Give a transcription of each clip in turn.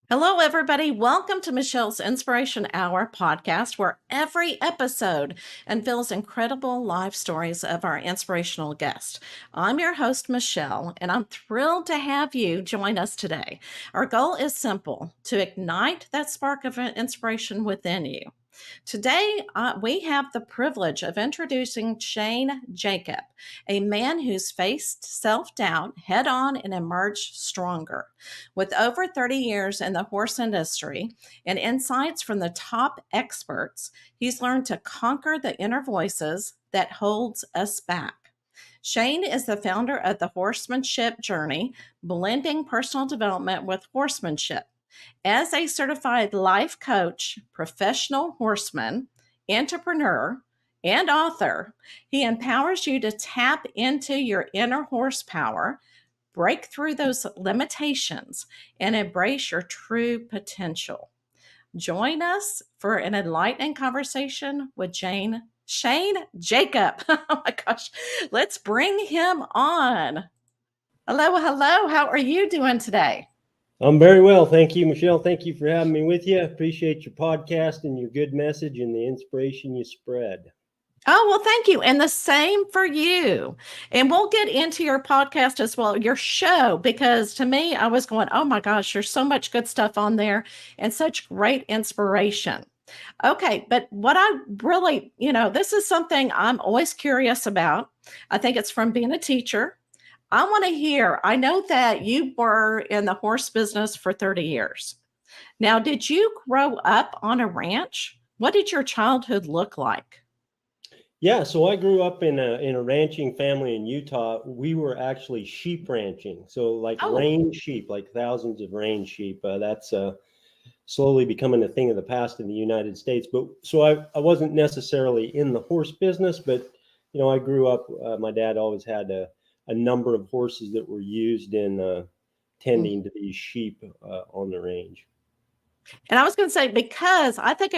Hello, everybody. Welcome to Michelle's Inspiration Hour podcast, where every episode unveils incredible life stories of our inspirational guests. I'm your host, Michelle, and I'm thrilled to have you join us today. Our goal is simple: to ignite that spark of inspiration within you. Today, we have the privilege of introducing Shane Jacob, a man who's faced self doubt head on and emerged stronger. With over 30 years in the horse industry and insights from the top experts, he's learned to conquer the inner voices that holds us back. Shane is the founder of the Horsemanship Journey, blending personal development with horsemanship. As a certified life coach, professional horseman, entrepreneur, and author, he empowers you to tap into your inner horsepower, break through those limitations, and embrace your true potential. Join us for an enlightening conversation with Shane Jacob. Oh my gosh, let's bring him on. Hello, hello. How are you doing today? I'm very well. Thank you, Michelle. Thank you for having me with you. Appreciate your podcast and your good message and the inspiration you spread. Oh, well, thank you. And the same for you. And we'll get into your podcast as well, your show, because to me, I was going, oh my gosh, there's so much good stuff on there and such great inspiration. Okay. But what I really, this is something I'm always curious about. I think it's from being a teacher. I want to hear, I know that you were in the horse business for 30 years. Now, did you grow up on a ranch? What did your childhood look like? Yeah, so I grew up in a ranching family in Utah. We were actually sheep ranching, so like Oh, range sheep, like thousands of range sheep. That's slowly becoming a thing of the past in the United States. But so I wasn't necessarily in the horse business, but I grew up. My dad always had a number of horses that were used in tending to these sheep on the range. and I was going to say, because I think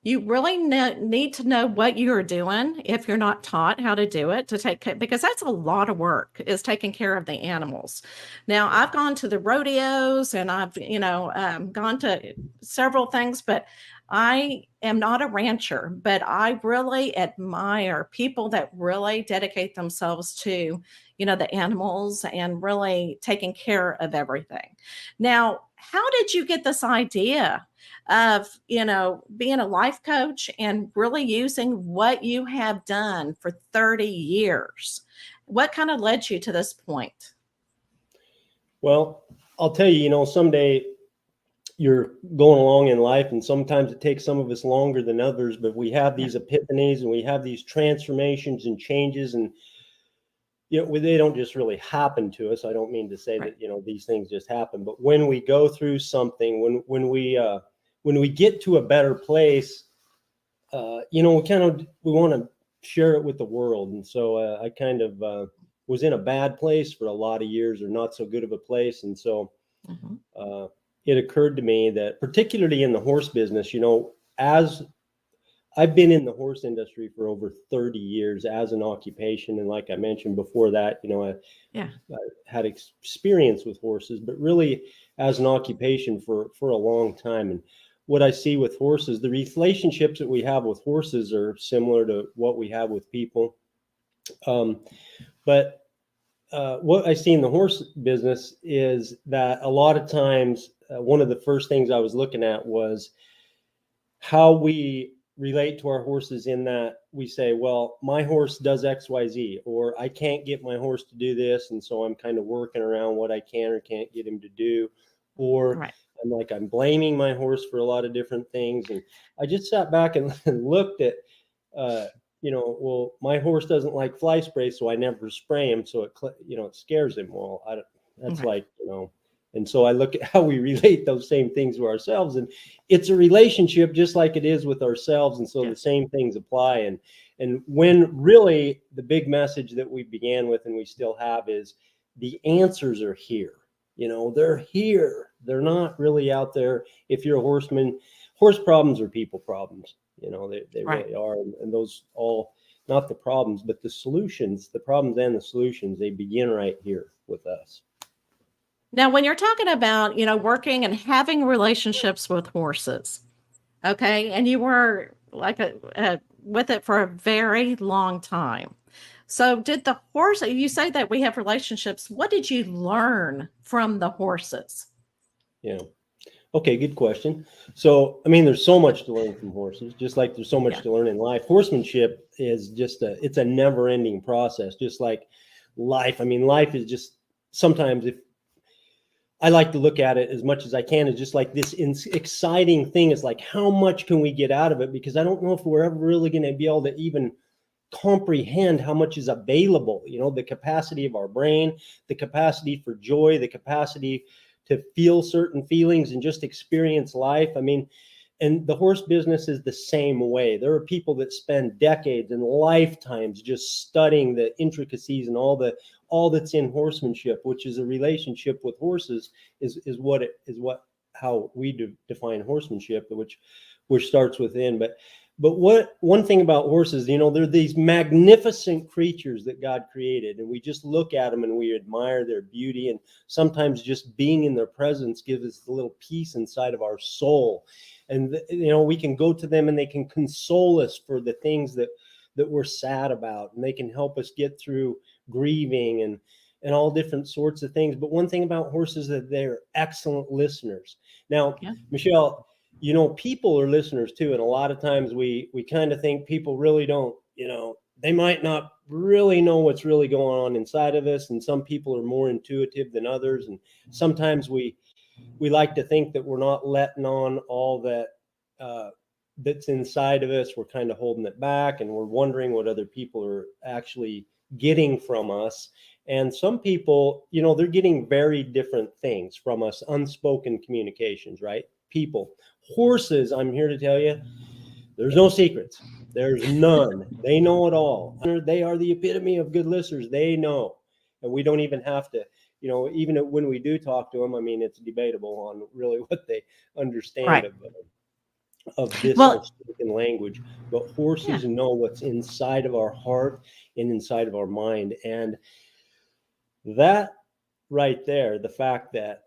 you really need to know what you're doing if you're not taught how to do it to take care, because that's a lot of work is taking care of the animals. Now, I've gone to the rodeos and I've, gone to several things, but I am not a rancher, but I really admire people that really dedicate themselves to, the animals and really taking care of everything. Now, how did you get this idea of, being a life coach and really using what you have done for 30 years? What kind of led you to this point? Well, I'll tell you, someday you're going along in life, and sometimes it takes some of us longer than others, but we have Yeah, these epiphanies and we have these transformations and changes, and they don't just really happen to us. I don't mean to say right. that these things just happen, but when we go through something, when we get to a better place, we want to share it with the world. And so I kind of was in a bad place for a lot of years, or not so good of a place. And so Mhm. uh, it occurred to me that, particularly in the horse business, as I've been in the horse industry for over 30 years as an occupation. And like I mentioned before that, Yeah. I had experience with horses, but really as an occupation for a long time. And what I see with horses, the relationships that we have with horses are similar to what we have with people. Um, but what I see in the horse business is that a lot of times, one of the first things I was looking at was how we relate to our horses, in that we say, well, my horse does XYZ, or I can't get my horse to do this. And so I'm kind of working around what I can or can't get him to do. Or Right. I'm blaming my horse for a lot of different things. And I just sat back and looked at, uh, well, my horse doesn't like fly spray, so I never spray him. So it scares him. Well, I don't, that's Right. like, and so I look at how we relate those same things to ourselves, and it's a relationship just like it is with ourselves. And so the Yes. same things apply. And when really the big message that we began with, and we still have, is the answers are here. They're here. They're not really out there. If you're a horseman, horse problems are people problems. They Right. really are. And those all, not the problems, but the solutions, the problems and the solutions, they begin right here with us. Now, when you're talking about, working and having relationships with horses, okay, and you were like with it for a very long time. So, did the horse, you say that we have relationships, what did you learn from the horses? Yeah. Okay, good question. So, I mean, there's so much to learn from horses, just like there's so much Yeah. to learn in life. Horsemanship is just it's a never-ending process, just like life. I mean, life is just sometimes if I like to look at it as much as I can as just like this exciting thing is like how much can we get out of it? Because I don't know if we're ever really going to be able to even comprehend how much is available, the capacity of our brain, the capacity for joy, the capacity to feel certain feelings and just experience life. I mean, and the horse business is the same way. There are people that spend decades and lifetimes just studying the intricacies and all that's in horsemanship, which is a relationship with horses, is what how we define horsemanship, which starts within. But what one thing about horses, they're these magnificent creatures that God created, and we just look at them and we admire their beauty, and sometimes just being in their presence gives us a little peace inside of our soul. And we can go to them and they can console us for the things that we're sad about, and they can help us get through grieving and all different sorts of things. But one thing about horses is that they're excellent listeners. Now, Yeah. Michelle, people are listeners too, and a lot of times we kind of think people really don't, they might not really know what's really going on inside of us, and some people are more intuitive than others, and sometimes we like to think that we're not letting on all that uh, that's inside of us. We're kind of holding it back, and we're wondering what other people are actually getting from us. And some people, they're getting very different things from us, unspoken communications, right? People. Horses, I'm here to tell you, there's no secrets. There's none. They know it all. They are the epitome of good listeners. They know. And we don't even have to, even when we do talk to them, I mean, it's debatable on really what they understand Right. of this Well, unspoken language. But yeah. horses know what's inside of our heart and inside of our mind. And that right there, the fact that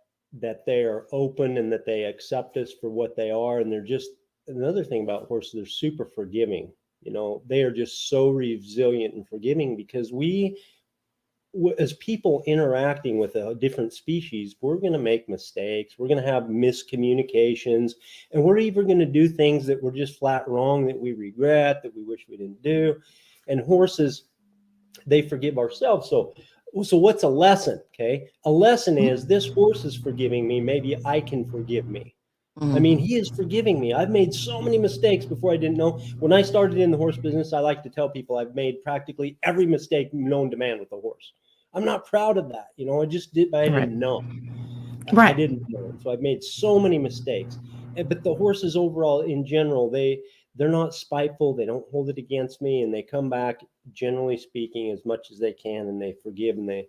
they are open and that they accept us for what they are, and they're just another thing about horses, they're super forgiving. They are just so resilient and forgiving because we, as people interacting with a different species, we're going to make mistakes, we're going to have miscommunications, and we're even going to do things that were just flat wrong, that we regret, that we wish we didn't do. And horses, they forgive ourselves. So what's a lesson? Okay, a lesson is this horse is forgiving me, maybe I can forgive me. I mean, Mhm. he is forgiving me. I've made so many mistakes before. I didn't know. When I started in the horse business, I like to tell people I've made practically every mistake known to man with a horse. I'm not proud of that. I just did, but I Right. didn't know. I Right. didn't know. So I've made so many mistakes. But the horses overall, in general, they're not spiteful. They don't hold it against me, and they come back, generally speaking, as much as they can, and they forgive, and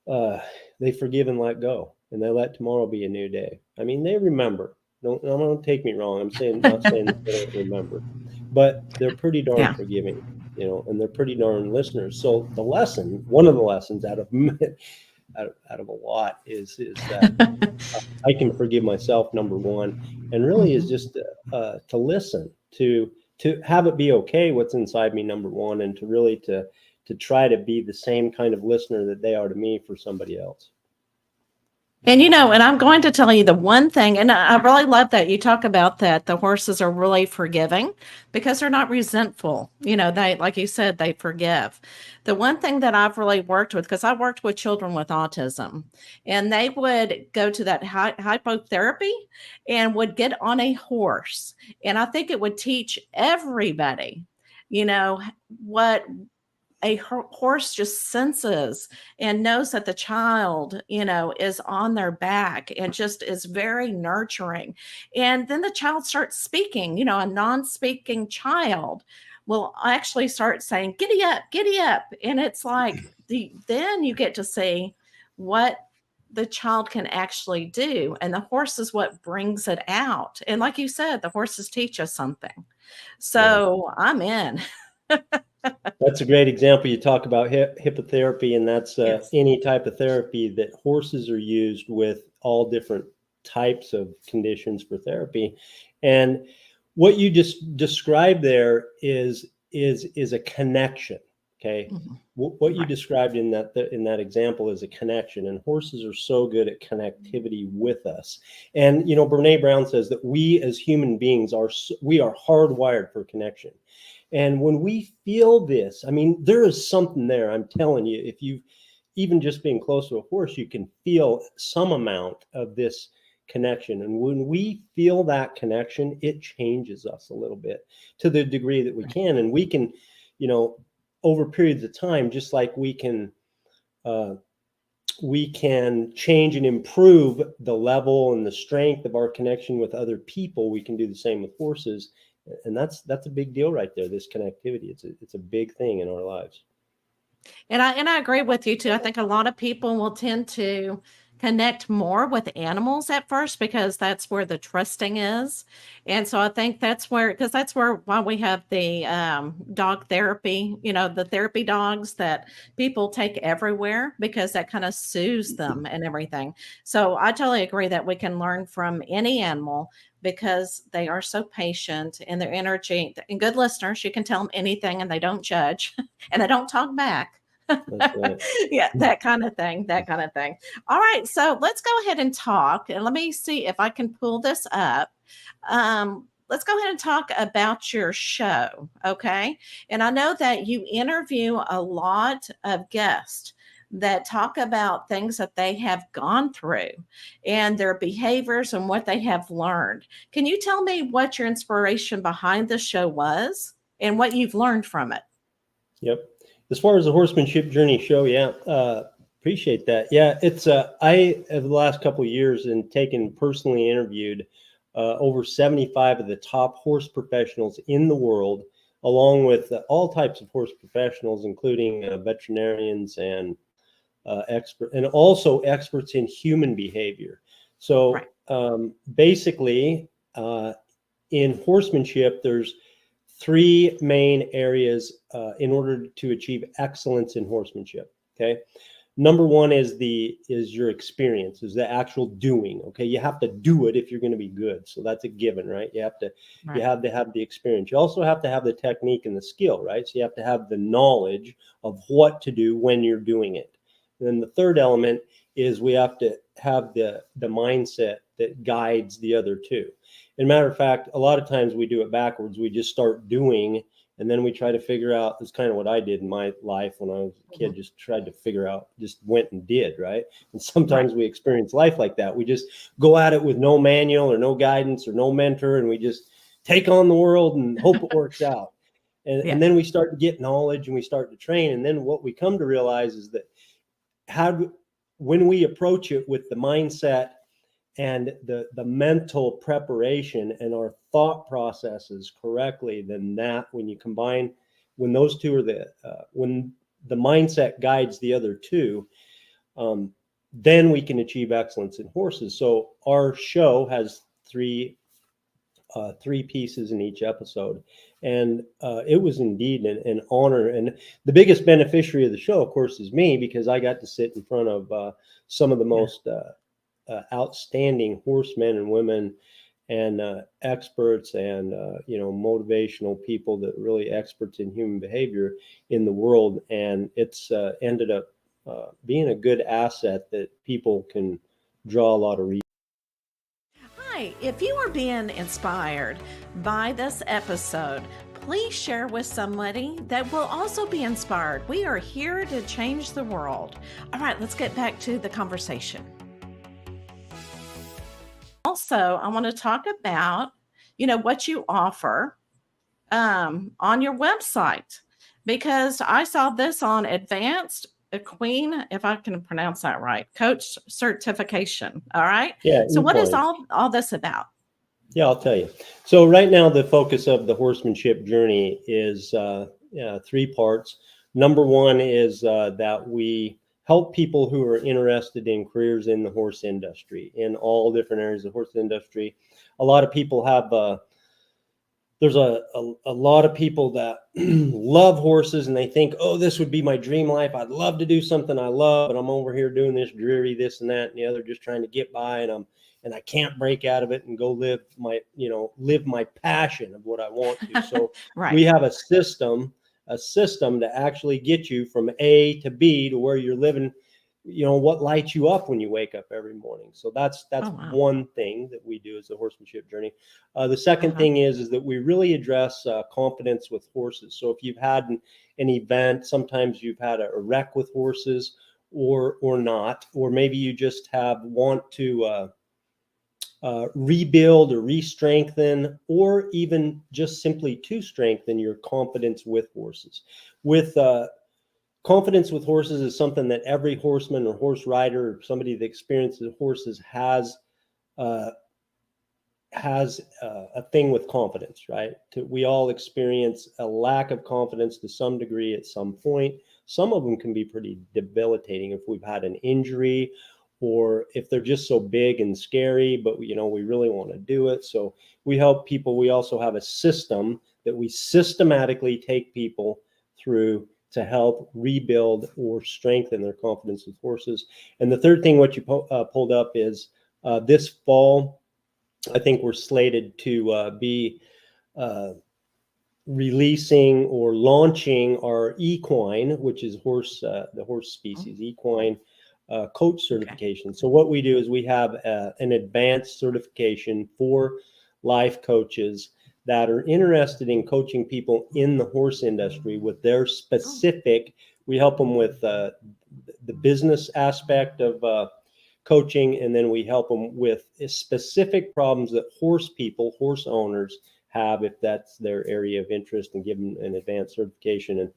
uh, they forgive and let go, and they let tomorrow be a new day. I mean, they remember. Don't take me wrong. I'm saying not saying that they don't remember, but they're pretty darn Yeah. forgiving, and they're pretty darn listeners. So the lesson, one of the lessons out of out of a lot, is that I can forgive myself, number one, and really is Mhm. just to listen, to have it be okay what's inside me, number one, and to really to try to be the same kind of listener that they are to me for somebody else. And I'm going to tell you the one thing, and I really love that you talk about that the horses are really forgiving because they're not resentful. They, like you said, they forgive. The one thing that I've really worked with, because I worked with children with autism, and they would go to that hypotherapy and would get on a horse. And I think it would teach everybody, you know, what a horse just senses and knows that the child, is on their back and just is very nurturing. And then the child starts speaking, a non speaking child will actually start saying, giddy up, giddy up. And it's like, then you get to see what the child can actually do. And the horse is what brings it out. And like you said, the horses teach us something. Yeah. So I'm in. That's a great example. You talk about hippotherapy, and that's Yes. any type of therapy that horses are used with all different types of conditions for therapy. And what you just described there is a connection. Okay, Mhm. what you Right. described in that example is a connection, and horses are so good at connectivity with us. And Brene Brown says that we as human beings we are hardwired for connection. And when we feel this, I mean, there is something there. I'm telling you, if you even just being close to a horse, you can feel some amount of this connection. And when we feel that connection, it changes us a little bit to the degree that we Right. can. And we can, you know, over periods of time, just like uh, we can change and improve the level and the strength of our connection with other people. We can do the same with horses, and that's a big deal right there. This connectivity, it's a big thing in our lives. And I agree with you too. I think a lot of people will tend to connect more with animals at first because that's where the trusting is. And so I think that's where, because that's why we have the dog therapy, the therapy dogs that people take everywhere because that kind of soothes them and everything. So I totally agree that we can learn from any animal because they are so patient and their energy and good listeners. You can tell them anything and they don't judge and they don't talk back. That's right. Yeah, that kind of thing, that kind of thing. All right, so let's go ahead and talk, and let me see if I can pull this up. Let's go ahead and talk about your show, okay? And I know that you interview a lot of guests that talk about things that they have gone through and their behaviors and what they have learned. Can you tell me what your inspiration behind the show was and what you've learned from it? Yep. As far as the Horsemanship Journey show, yeah, appreciate that. Yeah, it's I over the last couple of years and taken personally interviewed over 75 of the top horse professionals in the world, along with all types of horse professionals, including veterinarians and and also experts in human behavior. Right, So basically, in horsemanship, there's three main areas in order to achieve excellence in horsemanship. Okay, number one is your experience, is the actual doing. Okay, you have to do it if you're going to be good, so that's a given, right? You right, have to have the experience. You also have to have the technique and the skill, right? So you have to have the knowledge of what to do when you're doing it. And then the third element is we have to have the mindset that guides the other two. And matter of fact, a lot of times we do it backwards. We just start doing, and then we try to figure out. It's kind of what I did in my life when I was a kid. mhm, Just tried to figure out, just went and did, right? And right, sometimes we experience life like that. We just go at it with no manual or no guidance or no mentor, and we just take on the world and hope it works out. And yeah, then we start to get knowledge and we start to train. And then what we come to realize is that how do, when we approach it with the mindset and the mental preparation and our thought processes correctly, then that when you combine, when those two are when the mindset guides the other two, um, then we can achieve excellence in horses. So our show has three pieces in each episode, and it was indeed an honor. And the biggest beneficiary of the show, of course, is me, because I got to sit in front of some of the yeah. most outstanding horsemen and women and experts and motivational people that really experts in human behavior in the world. And it's ended up being a good asset that people can draw a lot of. Hi, if you are being inspired by this episode, please share with somebody that will also be inspired. We are here to change the world. All right, let's get back to the conversation. Also, I want to talk about, what you offer on your website because I saw this on advanced queen, if I can pronounce that right, coach certification. All right. Yeah, So what is equine. all this about? Yeah, I'll tell you. So right now, the focus of the horsemanship journey is three parts. Number one is that we help people who are interested in careers in the horse industry, in all different areas of the horse industry. A lot of people have there's a lot of people that love horses and they think, oh, this would be my dream life. I'd love to do something I love, but I'm over here doing this dreary, this and that and the other, just trying to get by, and I can't break out of it and go live my passion of what I want to. So Right. we have a system to actually get you from A to B to where you're living, what lights you up when you wake up every morning. So that's Oh, wow. one thing that we do as the Horsemanship Journey. The second Uh-huh. thing is that we really address confidence with horses. So if you've had an event, sometimes you've had a wreck with horses or not, or maybe you just want to rebuild or re-strengthen, or even just simply to strengthen your confidence with horses. With confidence with horses is something that every horseman or horse rider or somebody that experiences horses has a thing with confidence, right? We all experience a lack of confidence to some degree at some point. Some of them can be pretty debilitating if we've had an injury, or if they're just so big and scary, but we really want to do it. So we help people. We also have a system that we systematically take people through to help rebuild or strengthen their confidence with horses. And the third thing, what you pulled up, is this fall, I think we're slated to be releasing or launching our equine, which is the horse species, equine coach certification. Okay. So what we do is we have an advanced certification for life coaches that are interested in coaching people in the horse industry with their specific. We help them with the business aspect of coaching, and then we help them with specific problems that horse owners have, if that's their area of interest, and give them an advanced certification and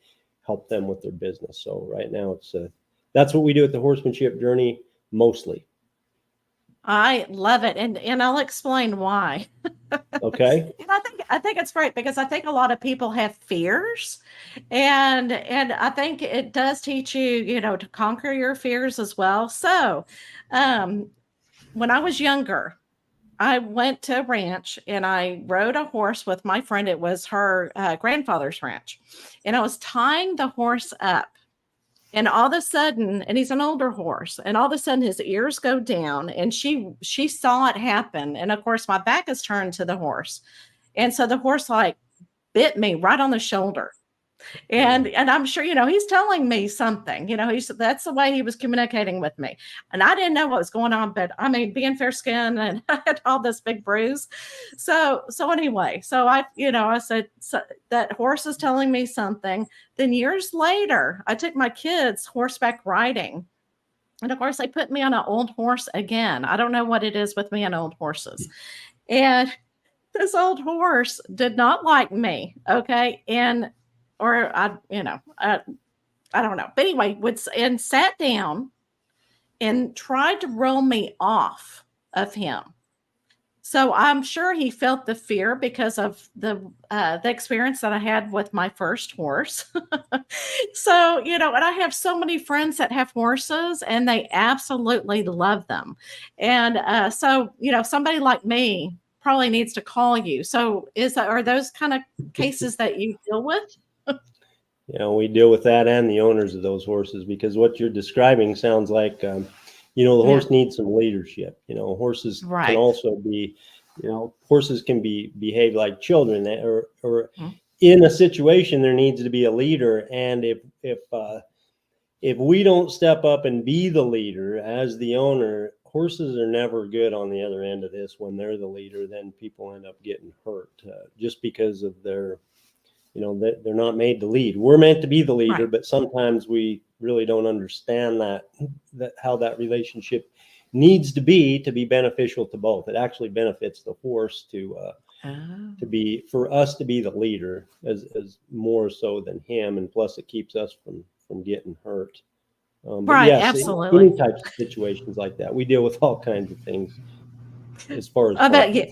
help them with their business. So right now that's what we do at the Horsemanship Journey mostly. I love it, and I'll explain why. Okay. And I think it's great, because I think a lot of people have fears, and I think it does teach you, to conquer your fears as well. So, when I was younger, I went to a ranch and I rode a horse with my friend. It was her grandfather's ranch, and I was tying the horse up. And all of a sudden, and he's an older horse, and all of a sudden his ears go down, and she saw it happen. And of course, my back is turned to the horse. And so the horse like bit me right on the shoulder. And I'm sure, he's telling me something, that's the way he was communicating with me. And I didn't know what was going on, but I mean, being fair skinned, and I had all this big bruise. So anyway, so I said, so that horse is telling me something. Then years later, I took my kids horseback riding. And of course, they put me on an old horse again. I don't know what it is with me and old horses. And this old horse did not like me. Okay. I don't know. But anyway, and sat down and tried to roll me off of him. So I'm sure he felt the fear because of the experience that I had with my first horse. So, and I have so many friends that have horses, and they absolutely love them. And so, somebody like me probably needs to call you. So are those kind of cases that you deal with? We deal with that and the owners of those horses, because what you're describing sounds like, the horse needs some leadership. Horses Right. can also be, horses can behave like children, or in a situation, there needs to be a leader. And if we don't step up and be the leader as the owner, horses are never good on the other end of this. When they're the leader, then people end up getting hurt just because of their, they're not made to lead. We're meant to be the leader, right. But sometimes we really don't understand that how that relationship needs to be beneficial to both. It actually benefits the horse for us to be the leader as more so than him, and plus it keeps us from getting hurt. Right, yes, absolutely. Any types of situations like that, we deal with all kinds of things as far as I bet, yeah.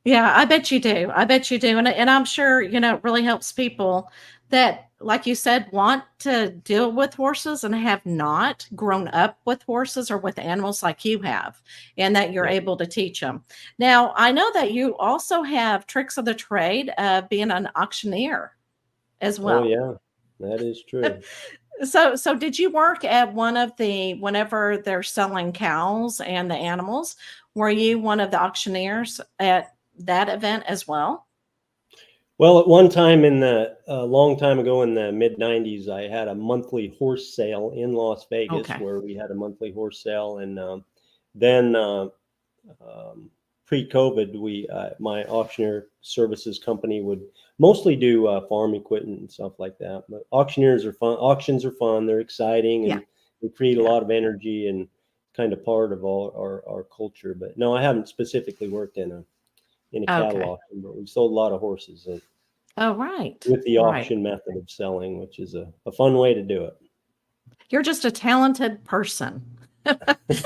Yeah, I bet you do. I bet you do. And I'm sure, it really helps people that, like you said, want to deal with horses and have not grown up with horses or with animals like you have, and that you're Yeah. able to teach them. Now, I know that you also have tricks of the trade of being an auctioneer as Oh well. yeah, that is true. So did you work at whenever they're selling cows and the animals, were you one of the auctioneers at that event as well? Well, at one time in the a long time ago in the mid '90s, I had a monthly horse sale in Las Vegas Okay. where we had a monthly horse sale, and then um, pre-COVID, we my auctioneer services company would mostly do farm equipment and stuff like that. But auctioneers are fun. Auctions are fun. They're exciting Yeah. and they create a Yeah. lot of energy and kind of part of all our culture. But no, I haven't specifically worked in a cattle Okay. auction, but we've sold a lot of horses Oh, right. with the Right. auction method of selling, which is a fun way to do it. You're just a talented person.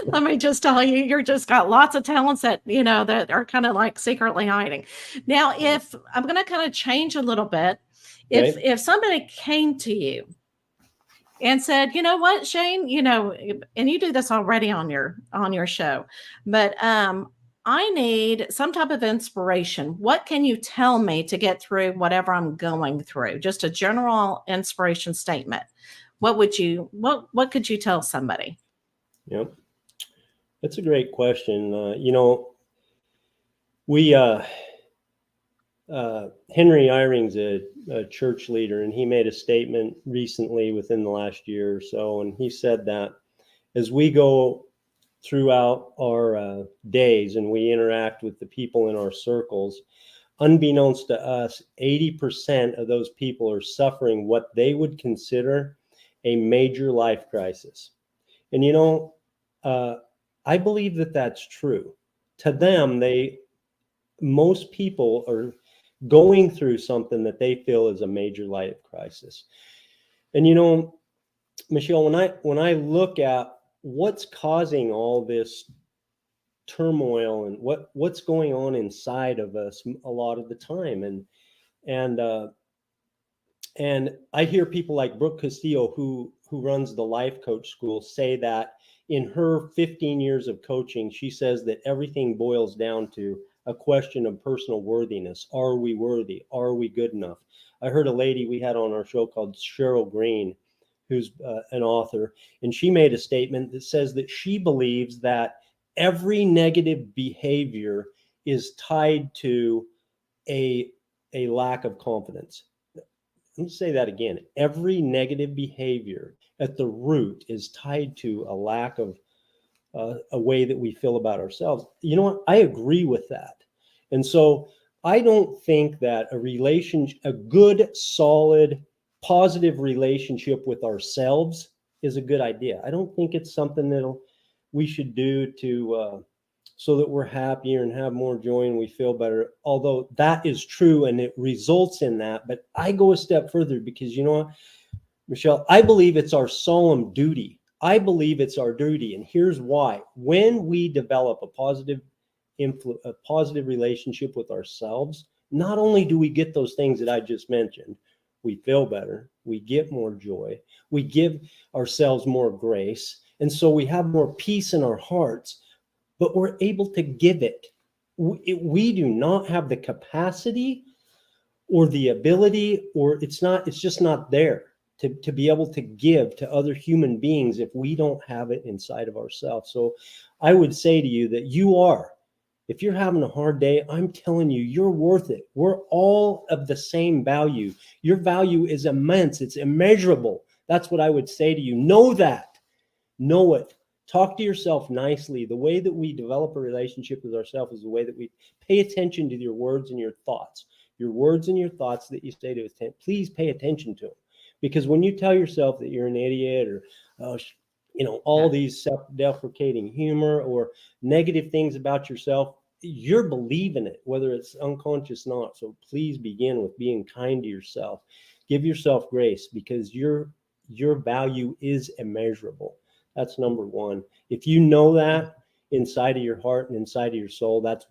Let me just tell you, you're just got lots of talents that, that are kind of like secretly hiding. Now, if I'm going to kind of change a little bit, Okay. if somebody came to you and said, "You know what, Shane, and you do this already on your show, but I need some type of inspiration. What can you tell me to get through whatever I'm going through? Just a general inspiration statement. What could you tell somebody?" Yep. That's a great question. We Henry Eyring's a church leader, and he made a statement recently within the last year or so, and he said that as we go throughout our days and we interact with the people in our circles, unbeknownst to us, 80% of those people are suffering what they would consider a major life crisis. And uh, I believe that that's true. To them, most people are going through something that they feel is a major life crisis. And Michelle, when I look at what's causing all this turmoil and what's going on inside of us a lot of the time, and and I hear people like Brooke Castillo, who runs the Life Coach School, say that in her 15 years of coaching, she says that everything boils down to a question of personal worthiness. Are we worthy? Are we good enough? I heard a lady we had on our show called Cheryl Green, who's an author, and she made a statement that says that she believes that every negative behavior is tied to a lack of confidence. Let me say that again. Every negative behavior at the root is tied to a lack of a way that we feel about ourselves. You know what? I agree with that. And so I don't think that a good, solid, positive relationship with ourselves is a good idea. I don't think it's something that we should do to so that we're happier and have more joy and we feel better. Although that is true and it results in that, but I go a step further because you know what, Michelle, I believe it's our solemn duty. I believe it's our duty, and here's why. When we develop a positive relationship with ourselves, not only do we get those things that I just mentioned, we feel better, we get more joy, we give ourselves more grace, and so we have more peace in our hearts, but we're able to give it. We do not have the capacity or the ability, or it's just not there to be able to give to other human beings if we don't have it inside of ourselves. So I would say to you that if you're having a hard day, I'm telling you, you're worth it. We're all of the same value. Your value is immense. It's immeasurable. That's what I would say to you. Know that. Know it. Talk to yourself nicely. The way that we develop a relationship with ourselves is the way that we pay attention to your words and your thoughts. Your words and your thoughts that you say to us, please pay attention to them. Because when you tell yourself that you're an idiot or, all Yeah. these self-deprecating humor or negative things about yourself, you're believing it, whether it's unconscious or not. So please begin with being kind to yourself. Give yourself grace because your value is immeasurable. That's number one. If you know that, inside of your heart and inside of your soul. That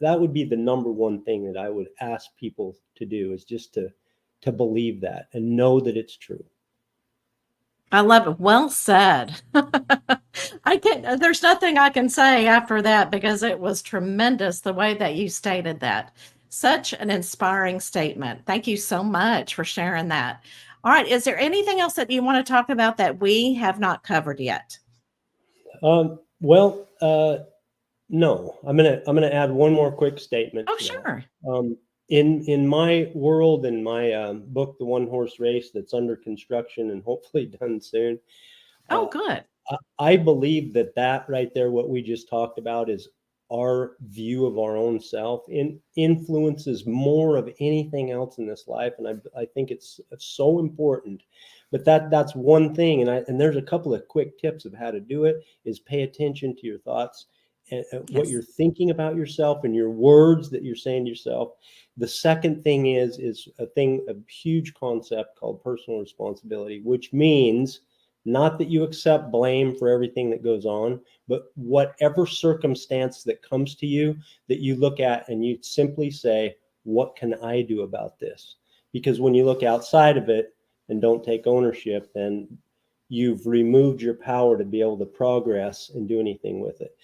would be the number one thing that I would ask people to do, is just to believe that and know that it's true. I love it. Well said. There's nothing I can say after that because it was tremendous the way that you stated that. Such an inspiring statement. Thank you so much for sharing that. All right. Is there anything else that you want to talk about that we have not covered yet? Well, no, I'm gonna add one more quick statement Oh, to sure. that. In my world, in my book, The One Horse Race, that's under construction and hopefully done soon, Oh, uh, good. I believe that right there, what we just talked about, is our view of our own self influences more of anything else in this life, and I think it's so important. But that's one thing, and there's a couple of quick tips of how to do it. Is pay attention to your thoughts and what you're Yes. thinking about yourself and your words that you're saying to yourself. The second thing is a huge concept called personal responsibility, which means not that you accept blame for everything that goes on, but whatever circumstance that comes to you, that you look at and you simply say, what can I do about this? Because when you look outside of it and don't take ownership, then you've removed your power to be able to progress and do anything with it.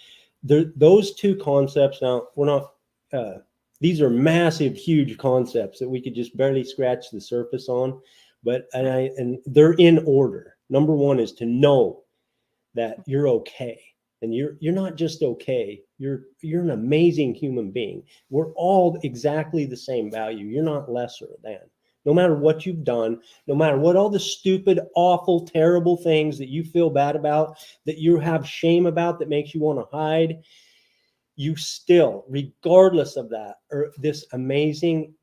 Those two concepts, now we're not, these are massive, huge concepts that we could just barely scratch the surface on, but and they're in order. Number one is to know that you're okay, and you're not just okay. You're an amazing human being. We're all exactly the same value. You're not lesser than. No matter what you've done, no matter what all the stupid, awful, terrible things that you feel bad about, that you have shame about, that makes you want to hide, you still, regardless of that, are this amazing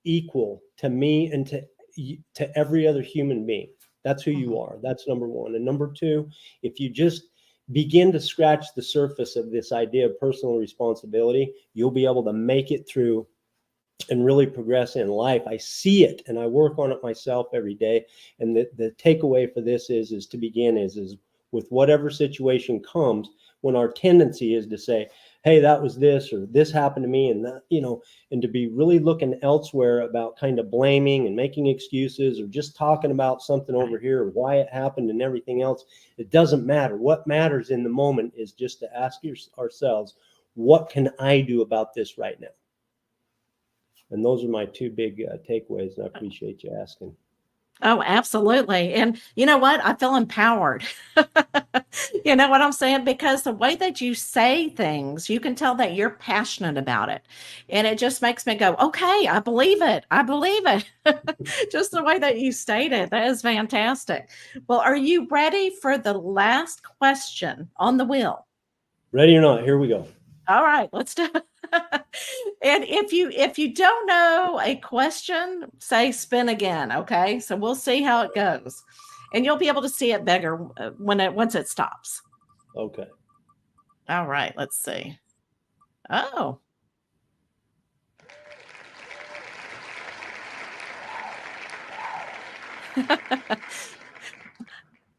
equal to me and to every other human being. That's who you Mhm. are. That's number one. And number two, if you just begin to scratch the surface of this idea of personal responsibility, you'll be able to make it through and really progress in life. I see it and I work on it myself every day. And the takeaway for this is to begin is with whatever situation comes, when our tendency is to say, hey, that was this, or this happened to me, and that, and to be really looking elsewhere about kind of blaming and making excuses, or just talking about something over Right. here or why it happened and everything else. It doesn't matter. What matters in the moment is just to ask ourselves, what can I do about this right now? And those are my two big takeaways, and I appreciate you asking. Oh, absolutely. And you know what? I feel empowered. You know what I'm saying? Because the way that you say things, you can tell that you're passionate about it. And it just makes me go, okay, I believe it. I believe it. Just the way that you state it. That is fantastic. Well, are you ready for the last question on the wheel? Ready or not, here we go. All right, let's do it. And if you don't know a question, say spin again, okay? So we'll see how it goes. And you'll be able to see it better once it stops. Okay. All right, let's see. Oh.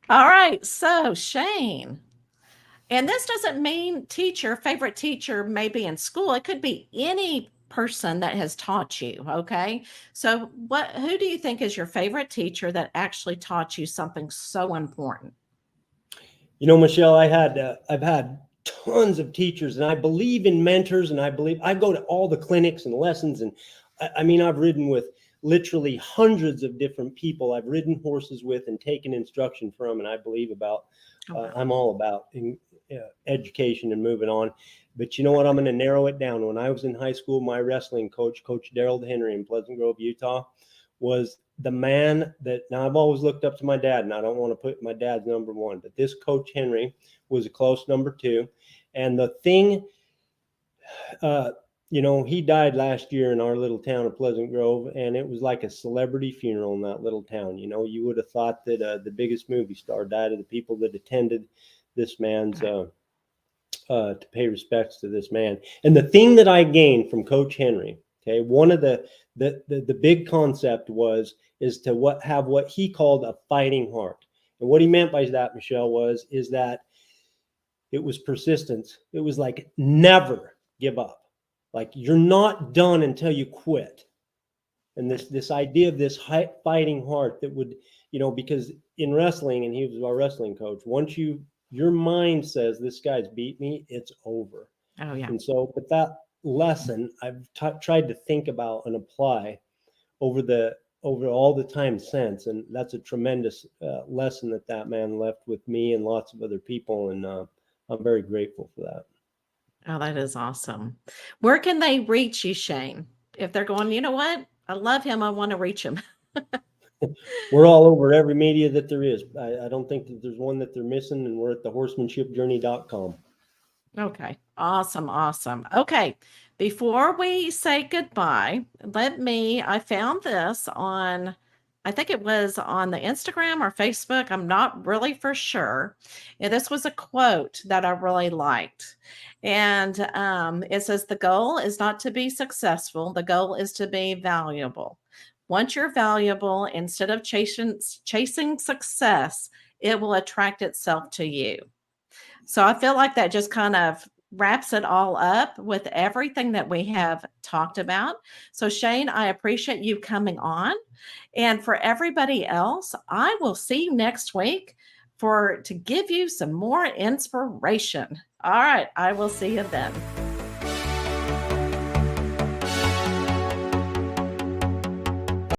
All right. So, Shane, and this doesn't mean favorite teacher maybe in school. It could be any person that has taught you, okay? So, who do you think is your favorite teacher that actually taught you something so important? Michelle, I've had tons of teachers, and I believe in mentors, and I go to all the clinics and lessons, and I mean, I've ridden with literally hundreds of different people I've ridden horses with and taken instruction from, and I believe about, Oh, wow. I'm all about education and moving on. But you know what? I'm going to narrow it down. When I was in high school, my wrestling coach, Coach Daryl Henry in Pleasant Grove, Utah, was the man that, now I've always looked up to my dad, and I don't want to put my dad's number one, but this Coach Henry was a close number two. And the thing, uh, he died last year in our little town of Pleasant Grove, and it was like a celebrity funeral in that little town. You would have thought that the biggest movie star died of the people that attended this man's Right. to pay respects to this man. And the thing that I gained from Coach Henry, okay, one of the big concept is to have what he called a fighting heart. And what he meant by that, Michelle, is that it was persistence. It was like, never give up. Like, you're not done until you quit. And this idea of this fighting heart that would, because in wrestling, and he was our wrestling coach, once your mind says this guy's beat me, it's over. Oh, yeah. And so, but that lesson I've tried to think about and apply over all the time since, and that's a tremendous lesson that man left with me and lots of other people, and I'm very grateful for that. Oh, that is awesome. Where can they reach you, Shane? If they're going, you know what? I love him. I want to reach him. We're all over every media that there is. I don't think that there's one that they're missing, and we're at the horsemanshipjourney.com. Okay. Awesome. Awesome. Okay. Before we say goodbye, I found this on, I think it was on the Instagram or Facebook. I'm not really for sure. And this was a quote that I really liked. And it says, the goal is not to be successful. The goal is to be valuable. Once you're valuable, instead of chasing success, it will attract itself to you. So I feel like that just kind of wraps it all up with everything that we have talked about. So Shane, I appreciate you coming on. And for everybody else, I will see you next week to give you some more inspiration. All right, I will see you then.